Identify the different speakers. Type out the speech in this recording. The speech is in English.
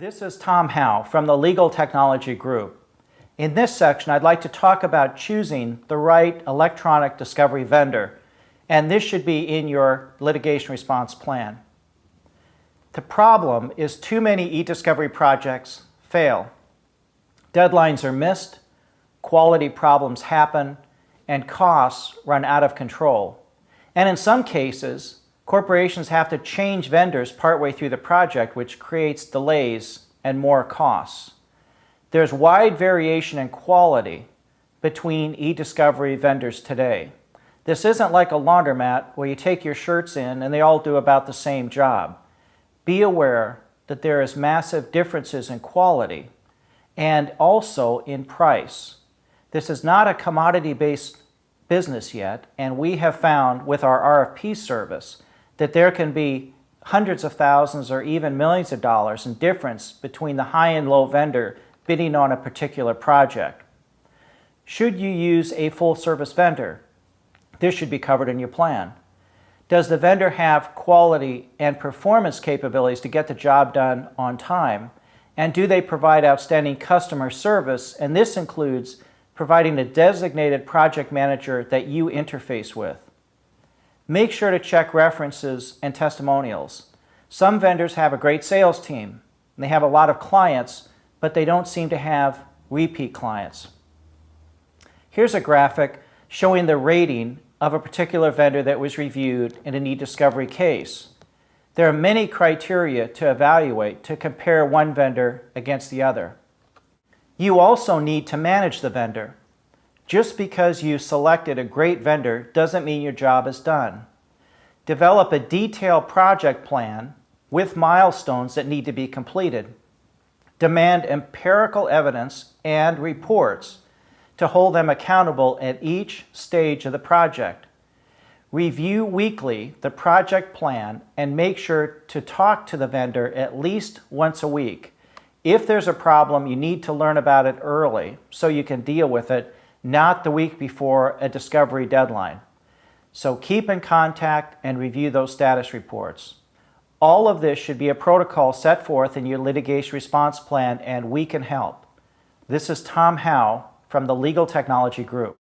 Speaker 1: This is Tom Howe from the Legal Technology Group. In this section, I'd like to talk about choosing the right electronic discovery vendor, and this should be in your litigation response plan. The problem is too many e-discovery projects fail. Deadlines are missed, quality problems happen, and costs run out of control. And in some cases, corporations have to change vendors partway through the project, which creates delays and more costs. There's wide variation in quality between e-discovery vendors today. This isn't like a laundromat where you take your shirts in and they all do about the same job. Be aware that there is massive differences in quality and also in price. This is not a commodity-based business yet, and we have found with our RFP service that there can be hundreds of thousands or even millions of dollars in difference between the high and low vendor bidding on a particular project. Should you use a full-service vendor? This should be covered in your plan. Does the vendor have quality and performance capabilities to get the job done on time? And do they provide outstanding customer service? And this includes providing a designated project manager that you interface with. Make sure to check references and testimonials. Some vendors have a great sales team, and they have a lot of clients, but they don't seem to have repeat clients. Here's a graphic showing the rating of a particular vendor that was reviewed in an e-discovery case. There are many criteria to evaluate to compare one vendor against the other. You also need to manage the vendor. Just because you selected a great vendor doesn't mean your job is done. Develop a detailed project plan with milestones that need to be completed. Demand empirical evidence and reports to hold them accountable at each stage of the project. Review weekly the project plan and make sure to talk to the vendor at least once a week. If there's a problem, you need to learn about it early so you can deal with it, not the week before a discovery deadline. So keep in contact and review those status reports. All of this should be a protocol set forth in your litigation response plan, and we can help. This is Tom Howe from the Legal Technology Group.